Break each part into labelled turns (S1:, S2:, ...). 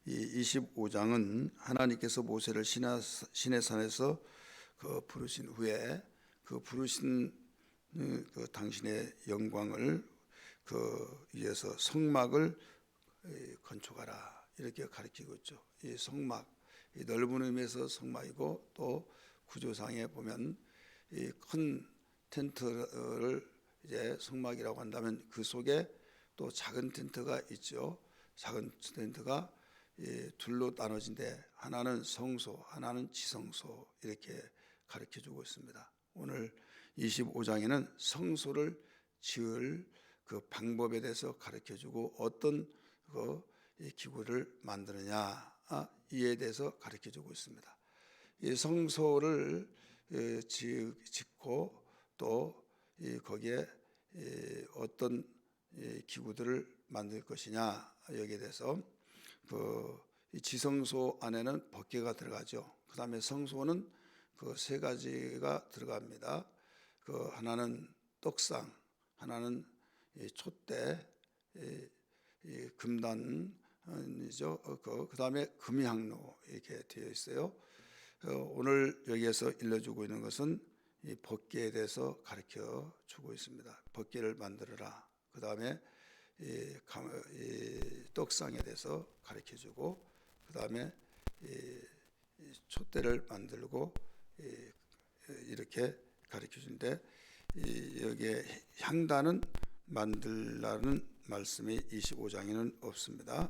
S1: 이 25장은 하나님께서 모세를 시내산에서 부르신 후에 그 부르신 그 당신의 영광을 위해서 성막을 건축하라 이렇게 가르치고 있죠. 이 성막, 이 넓은 의미에서 성막이고 또 구조상에 보면 이 큰 텐트를 이제 성막이라고 한다면 그 속에 또 작은 텐트가 있죠. 작은 텐트가 둘로 나눠진데 하나는 성소, 하나는 지성소 이렇게 가르쳐주고 있습니다. 오늘 25장에는 성소를 지을 그 방법에 대해서 가르쳐주고 어떤 이 기구를 만드느냐 이에 대해서 가르쳐주고 있습니다. 이 성소를 짓고 또 거기에 어떤 기구들을 만들 것이냐 여기에 대해서 이 지성소 안에는 법궤가 들어가죠. 그 다음에 성소는 세 가지가 들어갑니다. 하나는 떡상, 하나는 촛대, 금단이죠. 그 다음에 금향로 이렇게 되어 있어요. 오늘 여기에서 일러주고 있는 것은 이 법궤에 대해서 가르쳐 주고 있습니다. 법궤를 만들어라. 그 다음에 이 떡상에 대해서 가르쳐 주고, 그 다음에 촛대를 만들고 이렇게 가르쳐 주는데, 여기에 향단은 만들라는 말씀이 25장에는 없습니다.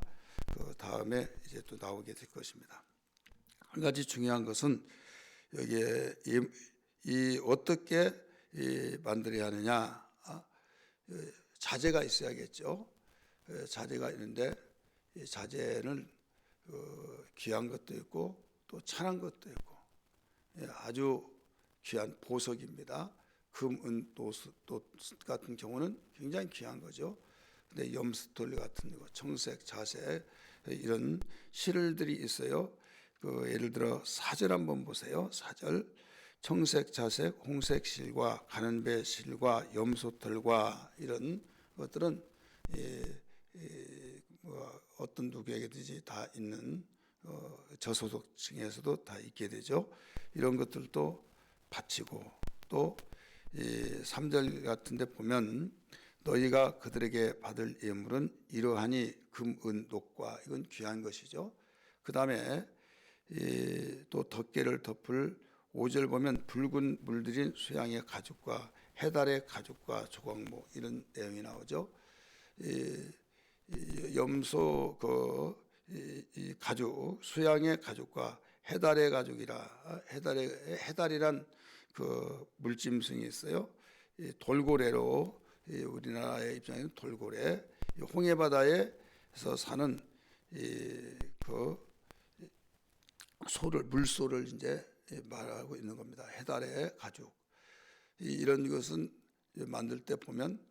S1: 그 다음에 이제 또 나오게 될 것입니다. 한 가지 중요한 것은 여기에 어떻게 만들어야 하느냐, 자재가 있어야겠죠. 자재가 있는데 이 자재는 귀한 것도 있고 또 찬한 것도 있고 아주 귀한 보석입니다. 금, 은, 도 같은 경우는 굉장히 귀한 거죠. 근데 염스톨리 같은 거, 청색, 자색 이런 실들이 있어요. 예를 들어 사절 한번 보세요. 사절 청색, 자색, 홍색 실과 가는배 실과 염소털과 이런 것들은 어떤 누구에게든지 다 있는 저소득층에서도 다 있게 되죠. 이런 것들도 바치고 또 3절 같은 데 보면 너희가 그들에게 받을 예물은 이러하니 금, 은, 녹과 이건 귀한 것이죠. 그 다음에 또 덮개를 덮을 5절 보면 붉은 물들인 수양의 가죽과 해달의 가죽과 조각모 이런 내용이 나오죠. 염소 이 가죽, 수양의 가죽과 해달의 가죽이라 해달이란 물짐승이 있어요. 돌고래로 우리나라의 입장에는 돌고래, 홍해바다에서 사는 물소를 이제 말하고 있는 겁니다. 해달의 가죽. 이런 것은 만들 때 보면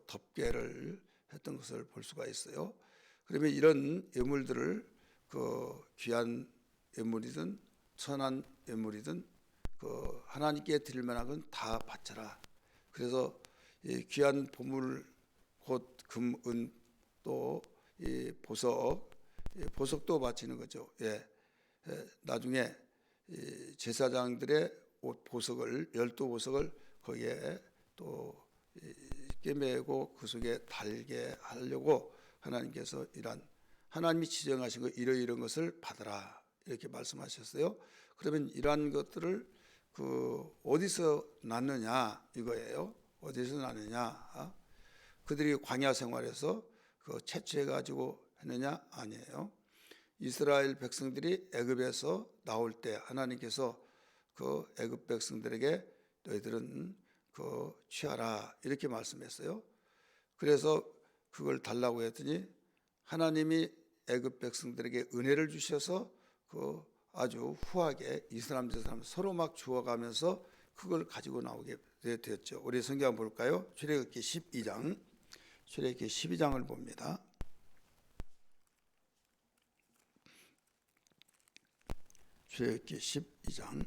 S1: 덮개를 했던 것을 볼 수가 있어요. 그러면 이런 예물들을 귀한 예물이든 천한 예물이든 하나님께 드릴 만한 건 다 바쳐라. 그래서 귀한 보물 곧 금, 은, 또 보석도 바치는 거죠. 나중에 제사장들의 옷 보석을 12보석을 거기에 또 꿰매고 그 속에 달게 하려고 하나님께서 하나님이 지정하신 것 이런 것을 받아라 이렇게 말씀하셨어요. 그러면 이러한 것들을 어디서 났느냐 이거예요. 어디서 났느냐? 그들이 광야 생활에서 채취해 가지고 했느냐? 아니에요. 이스라엘 백성들이 애굽에서 나올 때 하나님께서 애굽 백성들에게 너희들은 취하라 이렇게 말씀했어요. 그래서 그걸 달라고 했더니 하나님이 애굽 백성들에게 은혜를 주셔서 아주 후하게 이 사람 저 사람 서로 막 주어가면서 그걸 가지고 나오게 되었죠. 우리 성경 한번 볼까요? 출애굽기 12장을 봅니다. 출애굽기 12장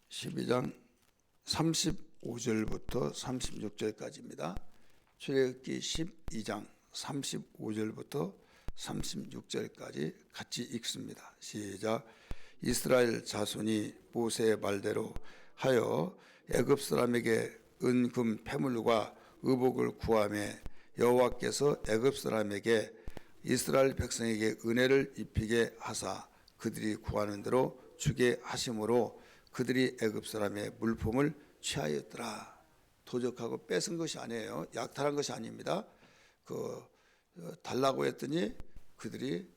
S1: 12장 30 35절부터 36절까지입니다. 출애굽기 12장 35절부터 36절까지 같이 읽습니다. 시작. 이스라엘 자손이 모세의 말대로 하여 애굽 사람에게 은금 패물과 의복을 구하매 여호와께서 애굽 사람에게 이스라엘 백성에게 은혜를 입히게 하사 그들이 구하는 대로 주게 하심으로 그들이 애굽 사람의 물품을 취하였더라. 도적하고 뺏은 것이 아니에요. 약탈한 것이 아닙니다. 달라고 했더니 그들이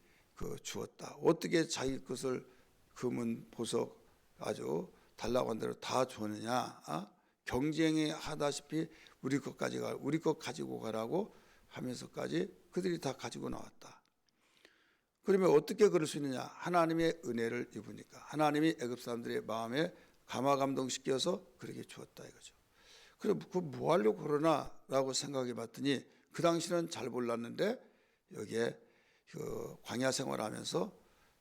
S1: 주었다. 어떻게 자기 것을 금은 보석 아주 달라고 한 대로 다 주느냐? 경쟁이 하다시피 우리 것 가지고 가라고 하면서까지 그들이 다 가지고 나왔다. 그러면 어떻게 그럴 수 있느냐? 하나님의 은혜를 입으니까 하나님이 애굽 사람들의 마음에 감화감동시켜서 그렇게 주었다 이거죠. 그럼 뭐 하려고 그러나라고 생각해 봤더니 그 당시는 잘 몰랐는데 여기에 광야 생활하면서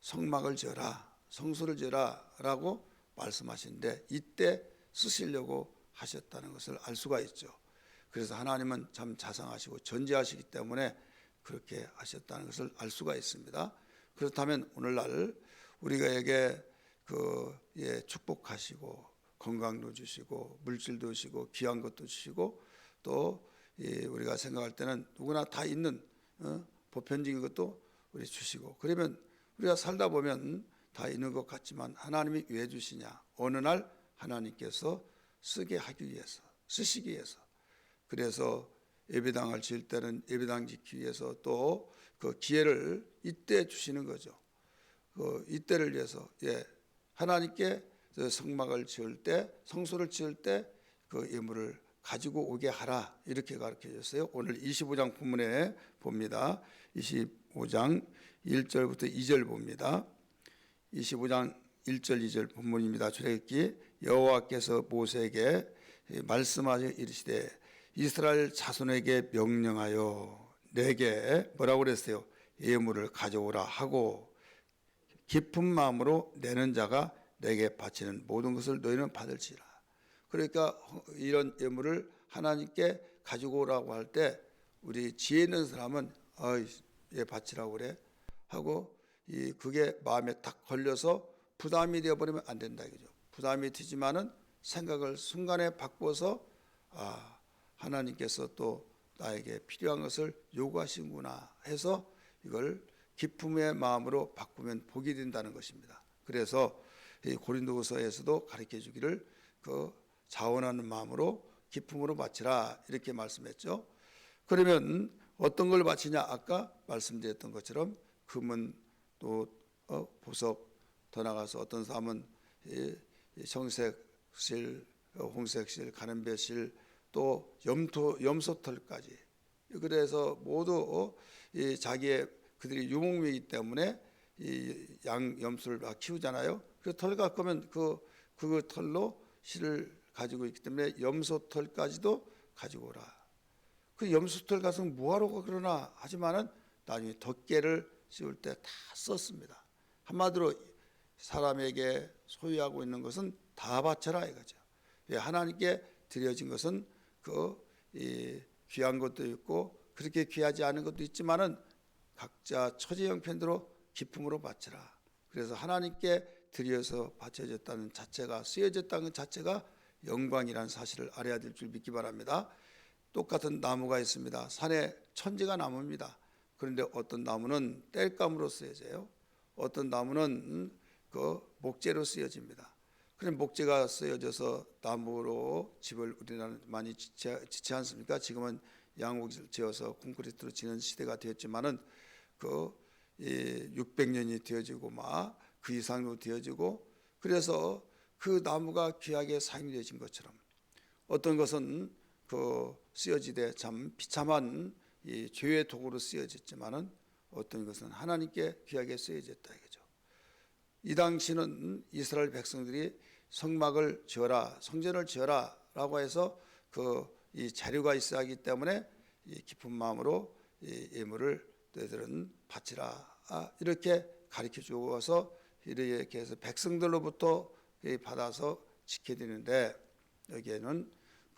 S1: 성막을 지어라, 성소를 지어라라고 말씀하시는데 이때 쓰시려고 하셨다는 것을 알 수가 있죠. 그래서 하나님은 참 자상하시고 전지하시기 때문에 그렇게 하셨다는 것을 알 수가 있습니다. 그렇다면 오늘날 우리가에게 축복하시고 건강도 주시고 물질도 주시고 귀한 것도 주시고 또 우리가 생각할 때는 누구나 다 있는 보편적인 것도 우리 주시고 그러면 우리가 살다 보면 다 있는 것 같지만 하나님이 왜 주시냐? 어느 날 하나님께서 쓰게 하기 위해서 쓰시기 위해서 그래서 예배당을 지을 때는 예배당 짓기 위해서 또 그 기회를 이때 주시는 거죠. 이때를 위해서 하나님께 성막을 지을 때 성소를 지을 때 그 예물을 가지고 오게 하라 이렇게 가르쳐 줬어요. 오늘 25장 본문에 봅니다. 25장 1절부터 2절 봅니다. 25장 1절 2절 본문입니다. 출애굽기 여호와께서 모세에게 말씀하여 이르시되 이스라엘 자손에게 명령하여 내게 뭐라고 그랬어요? 예물을 가져오라 하고 깊은 마음으로 내는 자가 내게 바치는 모든 것을 너희는 받을지라. 그러니까 이런 예물을 하나님께 가지고 오라고 할 때 우리 지혜 있는 사람은 얘 바치라고 그래 하고 그게 마음에 딱 걸려서 부담이 되어버리면 안 된다 이거죠. 부담이 되지만은 생각을 순간에 바꿔서 하나님께서 또 나에게 필요한 것을 요구하시는구나 해서 이걸 기쁨의 마음으로 바꾸면 복이 된다는 것입니다. 그래서 고린도후서에서도 가르쳐 주기를 자원하는 마음으로 기쁨으로 바치라 이렇게 말씀했죠. 그러면 어떤 걸 바치냐? 아까 말씀드렸던 것처럼 금은 또 보석 더 나가서 어떤 사람은 청색실, 홍색실, 가는배실 또 염소털까지 그래서 모두 자기의 그들이 유목민이기 때문에 이 염소를 키우잖아요. 그 털 갖고 오면 그 털로 실을 가지고 있기 때문에 염소털까지도 가지고 오라. 그 염소털 가서 뭐하러 그러나 하지만은 나중에 덮개를 씌울 때 다 썼습니다. 한마디로 사람에게 소유하고 있는 것은 다 바쳐라 이거죠. 하나님께 드려진 것은 귀한 것도 있고 그렇게 귀하지 않은 것도 있지만은 각자 처지 형편대로 기쁨으로 바쳐라. 그래서 하나님께 드려서 바쳐졌다는 자체가 쓰여졌다는 자체가 영광이라는 사실을 알아야 될 줄 믿기 바랍니다. 똑같은 나무가 있습니다. 산에 천지가 나무입니다. 그런데 어떤 나무는 땔감으로 쓰여져요. 어떤 나무는 목재로 쓰여집니다. 그럼 목재가 쓰여져서 나무로 집을 우리나라는 많이 짓지 않습니까? 지금은 양옥을 지어서 콘크리트로 지는 시대가 되었지만은 600년이 되어지고 그 이상으로 되어지고 그래서 그 나무가 귀하게 사용되어진 것처럼 어떤 것은 쓰여지되 참 비참한 이 죄의 도구로 쓰여졌지만은 어떤 것은 하나님께 귀하게 쓰여졌다 이거죠. 이 당시는 이스라엘 백성들이 성막을 지어라, 성전을 지어라라고 해서 이 자료가 있어야 하기 때문에 이 깊은 마음으로 이 예물을 너희들은 바치라 이렇게 가르쳐 주어서 이렇게 해서 백성들로부터 받아서 지켜야 되는데 여기에는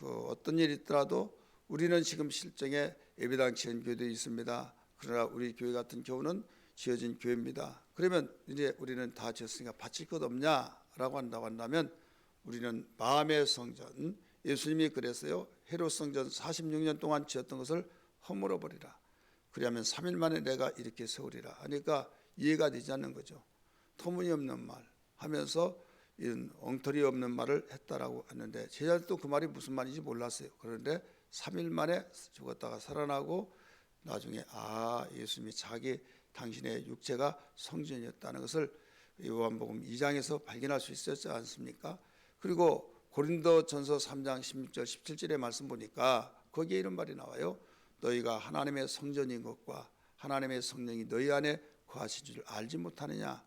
S1: 어떤 일이 있더라도 우리는 지금 실정에 예배당 지은 교회도 있습니다. 그러나 우리 교회 같은 경우는 지어진 교회입니다. 그러면 이제 우리는 다 지었으니까 바칠 것 없냐라고 한다면 우리는 마음의 성전, 예수님이 그랬어요. 헤롯 성전 46년 동안 지었던 것을 허물어 버리라. 그러면 3일 만에 내가 이렇게 세우리라 하니까 이해가 되지 않는 거죠. 터무니없는 말 하면서 이런 엉터리 없는 말을 했다라고 하는데 제자들도 그 말이 무슨 말인지 몰랐어요. 그런데 3일 만에 죽었다가 살아나고 나중에 예수님이 당신의 육체가 성전이었다는 것을 요한복음 2장에서 발견할 수 있었지 않습니까? 그리고 고린도전서 3장 16절 17절의 말씀 보니까 거기에 이런 말이 나와요. 너희가 하나님의 성전인 것과 하나님의 성령이 너희 안에 거하신 줄 알지 못하느냐.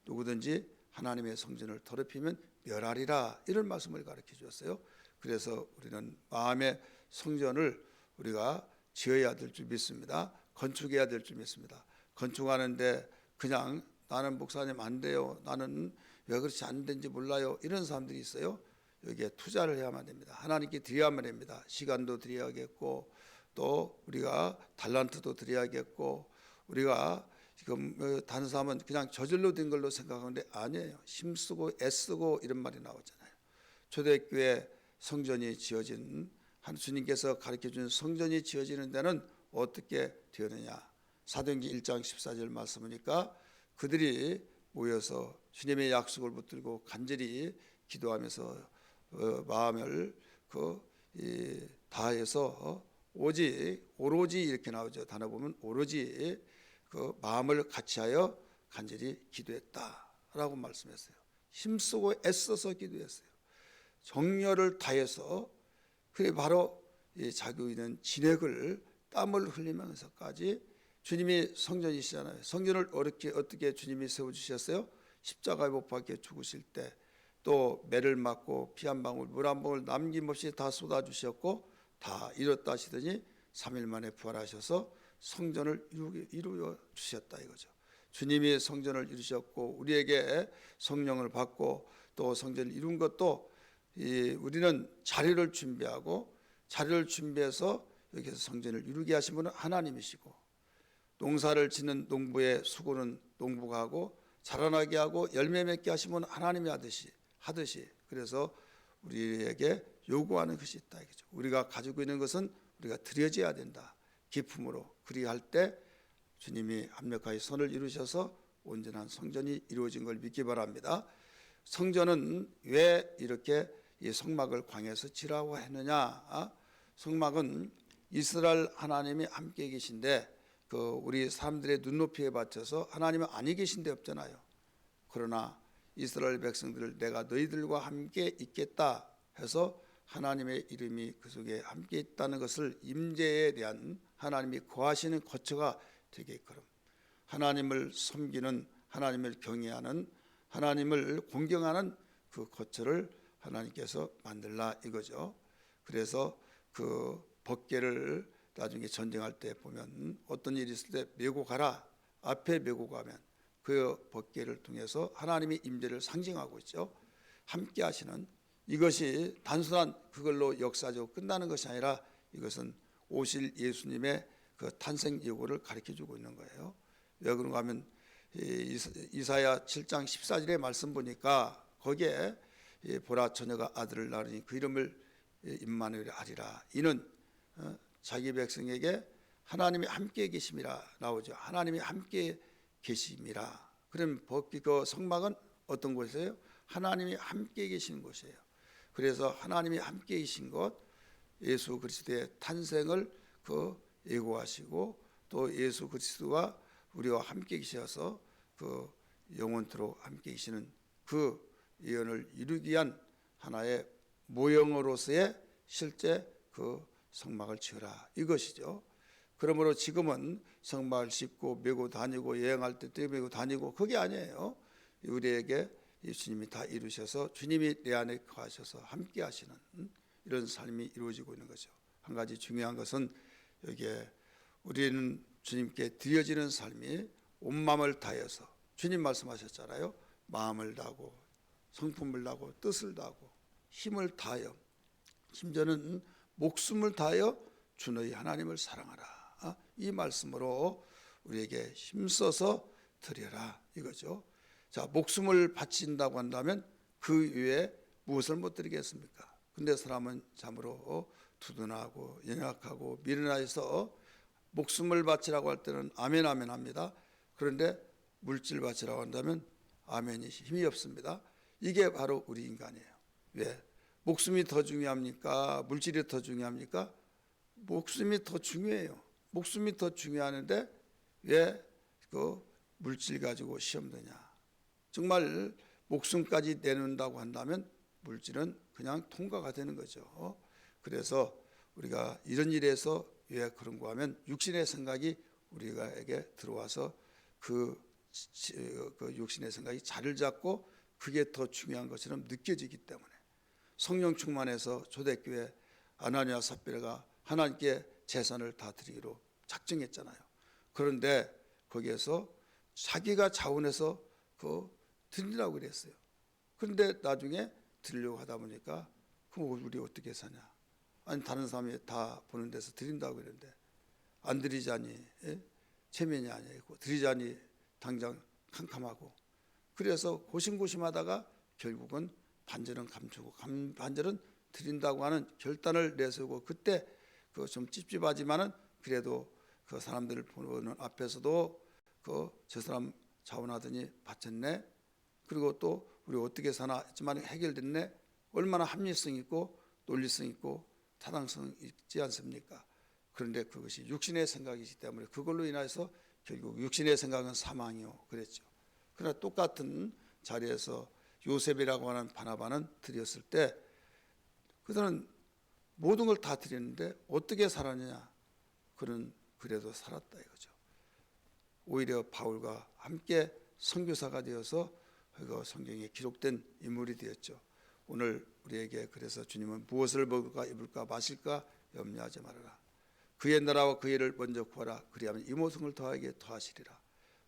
S1: 누구든지 하나님의 성전을 더럽히면 멸하리라. 이런 말씀을 가르쳐 주었어요. 그래서 우리는 마음의 성전을 우리가 지어야 될 줄 믿습니다. 건축해야 될 줄 믿습니다. 건축하는데 그냥 나는 목사님 안 돼요. 나는 왜 그렇지 안 되는지 몰라요. 이런 사람들이 있어요. 여기에 투자를 해야만 됩니다. 하나님께 드려야만 됩니다. 시간도 드려야겠고 또 우리가 달란트도 드려야겠고 우리가 지금 다른 사람은 그냥 저절로 된 걸로 생각하는데 아니에요. 힘쓰고 애쓰고 이런 말이 나오잖아요. 초대교회 성전이 지어진 주님께서 가르쳐준 성전이 지어지는 데는 어떻게 되었느냐. 사도행전 1장 14절 말씀이니까 그들이 모여서 주님의 약속을 붙들고 간절히 기도하면서 마음을 다해서 오로지 이렇게 나오죠. 단어 보면 오로지 마음을 같이하여 간절히 기도했다라고 말씀했어요. 힘쓰고 애써서 기도했어요. 정열을 다해서 그게 바로 자기 있는 진액을 땀을 흘리면서까지 주님이 성전이시잖아요. 성전을 어떻게 주님이 세워주셨어요? 십자가에 못 박혀 죽으실 때 또 매를 맞고 피 한 방울 물 한 방울 남김없이 다 쏟아주셨고 다 이뤘다 하시더니 3일 만에 부활하셔서 성전을 이루어 주셨다 이거죠. 주님이 성전을 이루셨고 우리에게 성령을 받고 또 성전을 이룬 것도 우리는 자리를 준비하고 자리를 준비해서 여기서 성전을 이루게 하신 분은 하나님이시고 농사를 짓는 농부의 수고는 농부가 하고 자라나게 하고 열매 맺게 하신 분은 하나님이 하듯이 그래서 우리에게 요구하는 것이 있다 이거죠. 우리가 가지고 있는 것은 우리가 드려져야 된다. 기품으로 그리할 때 주님이 합력하여 선을 이루셔서 온전한 성전이 이루어진 걸 믿기 바랍니다. 성전은 왜 이렇게 이 성막을 광야에서 지라고 했느냐? 성막은 이스라엘 하나님이 함께 계신데 우리 사람들의 눈높이에 받쳐서 하나님은 아니 계신 데 없잖아요. 그러나 이스라엘 백성들을 내가 너희들과 함께 있겠다 해서 하나님의 이름이 그 속에 함께 있다는 것을 임재에 대한 하나님이 거하시는 거처가 되게끔 하나님을 섬기는 하나님을 경외하는 하나님을 공경하는 그 거처를 하나님께서 만들라 이거죠. 그래서 그 법궤를 나중에 전쟁할 때 보면 어떤 일이 있을 때 메고 가라 앞에 메고 가면 그 법궤를 통해서 하나님의 임재를 상징하고 있죠. 함께 하시는 이것이 단순한 그걸로 역사적으로 끝나는 것이 아니라 이것은 오실 예수님의 그 탄생 예고를 가르쳐주고 있는 거예요. 왜 그런가 하면 이사야 7장 14절의 말씀 보니까 거기에 보라 처녀가 아들을 낳으니 그 이름을 임마누엘 하리라. 이는 자기 백성에게 하나님이 함께 계심이라 나오죠. 하나님이 함께 계심이라. 그럼 그 성막은 어떤 곳이에요? 하나님이 함께 계시는 곳이에요. 그래서 하나님이 함께 계신 것 예수 그리스도의 탄생을 예고하시고 또 예수 그리스도가 우리와 함께 계셔서 영원토록 함께 계시는 그 예언을 이루기 위한 하나의 모형으로서의 실제 성막을 지으라 이것이죠. 그러므로 지금은 성막을 짓고 메고 다니고 여행할 때 메고 다니고 그게 아니에요. 우리에게 예수님이 다 이루셔서 주님이 내 안에 거하셔서 함께 하시는 이런 삶이 이루어지고 있는 거죠. 한 가지 중요한 것은 여기에 우리는 주님께 드려지는 삶이 온 마음을 다해서 주님 말씀하셨잖아요. 마음을 다하고 성품을 다하고 뜻을 다하고 힘을 다하여 심지어는 목숨을 다하여 주 너희 하나님을 사랑하라. 이 말씀으로 우리에게 힘써서 드려라 이거죠. 자, 목숨을 바친다고 한다면 그 이외에 무엇을 못 드리겠습니까? 근데 사람은 참으로 두둔하고 연약하고 미련해서 목숨을 바치라고 할 때는 아멘 아멘 합니다. 그런데 물질 바치라고 한다면 아멘이 힘이 없습니다. 이게 바로 우리 인간이에요. 왜? 목숨이 더 중요합니까? 물질이 더 중요합니까? 목숨이 더 중요해요. 목숨이 더 중요하는데 왜 그 물질 가지고 시험 드냐? 정말 목숨까지 내놓는다고 한다면 물질은 그냥 통과가 되는 거죠. 그래서 우리가 이런 일에서 왜 그런가 하면 육신의 생각이 우리에게 들어와서 그 육신의 생각이 자리를 잡고 그게 더 중요한 것처럼 느껴지기 때문에 성령 충만해서 초대교회 아나니아 삽비라가 하나님께 재산을 다 드리기로 작정했잖아요. 그런데 거기에서 자기가 자원해서 드리라고 그랬어요. 그런데 나중에 드리려고 하다 보니까 그럼 우리 어떻게 사냐? 아니 다른 사람이 다 보는 데서 드린다고 그랬는데 안 드리자니 체면이 아니고 드리자니 당장 캄캄하고 그래서 고심고심하다가 결국은 반절은 감추고 반절은 드린다고 하는 결단을 내세우고 그때 그 좀 찝찝하지만은 그래도 그 사람들을 보는 앞에서도 저 사람 자원하더니 바쳤네. 그리고 또 우리 어떻게 사나 했지만 해결됐네. 얼마나 합리성 있고 논리성 있고 타당성 있지 않습니까? 그런데 그것이 육신의 생각이기 때문에 그걸로 인해서 결국 육신의 생각은 사망이요 그랬죠. 그러나 똑같은 자리에서 요셉이라고 하는 바나바는 드렸을 때 그들은 모든 걸 다 드렸는데 어떻게 살았느냐? 그는 그래도 살았다 이거죠. 오히려 바울과 함께 선교사가 되어서 그 성경에 기록된 인물이 되었죠. 오늘 우리에게 그래서 주님은 무엇을 먹을까 입을까 마실까 염려하지 말아라. 그의 나라와 그의 일을 먼저 구하라. 그리하면 이 모든 걸 더하게 더하시리라.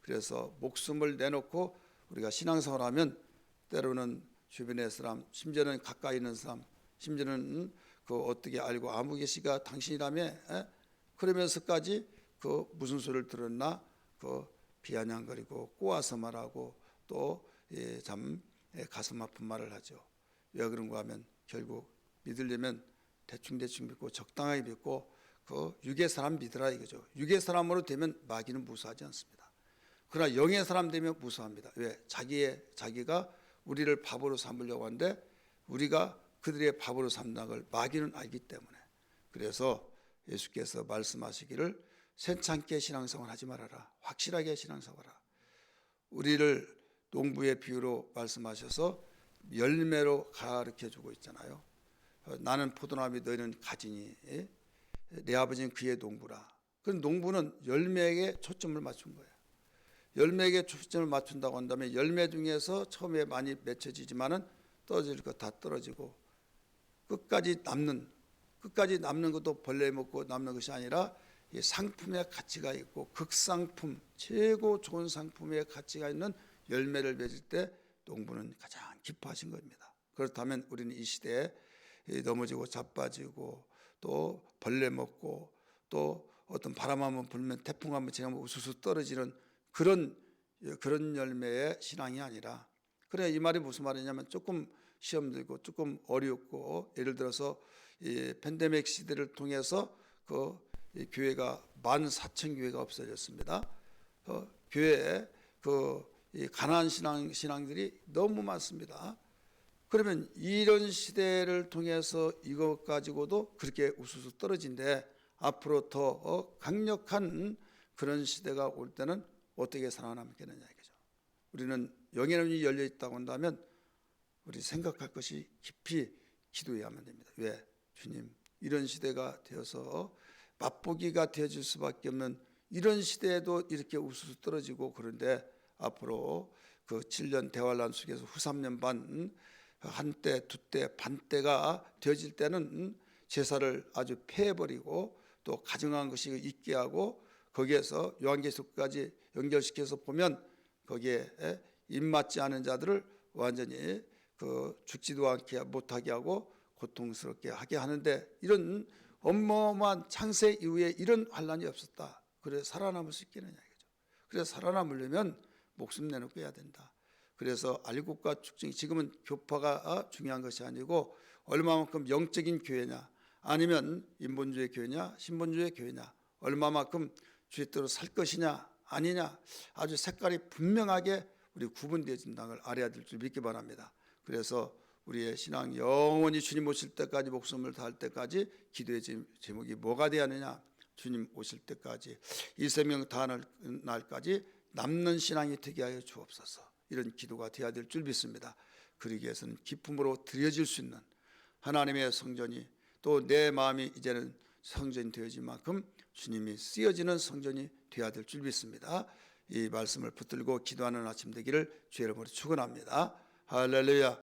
S1: 그래서 목숨을 내놓고 우리가 신앙생활하면 때로는 주변의 사람, 심지어는 가까이 있는 사람, 심지어는 그 어떻게 알고 아무 계시가 당신이라며 그러면서까지 그 무슨 소리를 들었나 그 비아냥거리고 꼬아서 말하고 또 참 가슴 아픈 말을 하죠. 왜 그런가 하면 결국 믿으려면 대충 믿고 적당하게 믿고 그 육의 사람 믿으라 이거죠. 육의 사람으로 되면 마귀는 무서워하지 않습니다. 그러나 영의 사람 되면 무서워합니다. 왜? 자기가 우리를 바보로 삼으려고 하는데 우리가 그들의 바보로 삼는 걸 마귀는 알기 때문에 그래서 예수께서 말씀하시기를 세찬게 신앙생활 하지 말아라. 확실하게 신앙생활하라. 우리를 농부의 비유로 말씀하셔서 열매로 가르쳐주고 있잖아요. 나는 포도나무 너희는 가지니 내 아버지는 그의 농부라. 그 농부는 열매에 초점을 맞춘 거예요. 열매에 초점을 맞춘다고 한다면 열매 중에서 처음에 많이 맺혀지지만은 떨어질 거 다 떨어지고 끝까지 남는 것도 벌레 먹고 남는 것이 아니라 이 상품의 가치가 있고 극상품 최고 좋은 상품의 가치가 있는 열매를 맺을 때 농부는 가장 기뻐하신 겁니다. 그렇다면 우리는 이 시대에 넘어지고 자빠지고 또 벌레 먹고 또 어떤 바람 한번 불면 태풍 한번 지나면 우수수 떨어지는 그런 열매의 신앙이 아니라 그래 이 말이 무슨 말이냐면 조금 시험 들고 조금 어렵고 예를 들어서 이 팬데믹 시대를 통해서 이 교회가 14,000교회가 없어졌습니다. 교회에 이 가난한 신앙들이 너무 많습니다. 그러면 이런 시대를 통해서 이것 가지고도 그렇게 우수수 떨어진데 앞으로 더 강력한 그런 시대가 올 때는 어떻게 살아남겠느냐 이거죠. 우리는 영의 눈이 열려 있다고 한다면 우리 생각할 것이 깊이 기도해야만 됩니다. 왜? 주님 이런 시대가 되어서 맛보기가 되어질 수밖에 없는 이런 시대에도 이렇게 우수수 떨어지고 그런데 앞으로 그 7년 대환란 속에서 후 3년 반 한때 두때 반때가 되어질 때는 제사를 아주 폐해버리고 또 가증한 것이 있게 하고 거기에서 요한계시록까지 연결시켜서 보면 거기에 입맞지 않은 자들을 완전히 죽지도 않게 못하게 하고 고통스럽게 하게 하는데 이런 어마어마한 창세 이후에 이런 환란이 없었다. 그래서 살아남을 수 있겠느냐 이거죠. 그래서 살아남으려면 목숨 내놓고 해야 된다. 그래서 알곡과 축증이 지금은 교파가 중요한 것이 아니고 얼마만큼 영적인 교회냐 아니면 인본주의 교회냐 신본주의 교회냐 얼마만큼 주의 뜻대로 살 것이냐 아니냐 아주 색깔이 분명하게 우리 구분되어진다는 걸 알아야 될 줄 믿기 바랍니다. 그래서 우리의 신앙 영원히 주님 오실 때까지 목숨을 다할 때까지 기도의 제목이 뭐가 되어야 하느냐 주님 오실 때까지 이 생명 다할 날까지 남는 신앙이 되게 하여 주옵소서. 이런 기도가 되어야 될 줄 믿습니다. 그러기 위해서는 기쁨으로 드려질 수 있는 하나님의 성전이 또 내 마음이 이제는 성전이 되어진 만큼 주님이 쓰여지는 성전이 되어야 될 줄 믿습니다. 이 말씀을 붙들고 기도하는 아침 되기를 주의 이름으로 축원합니다. 할렐루야.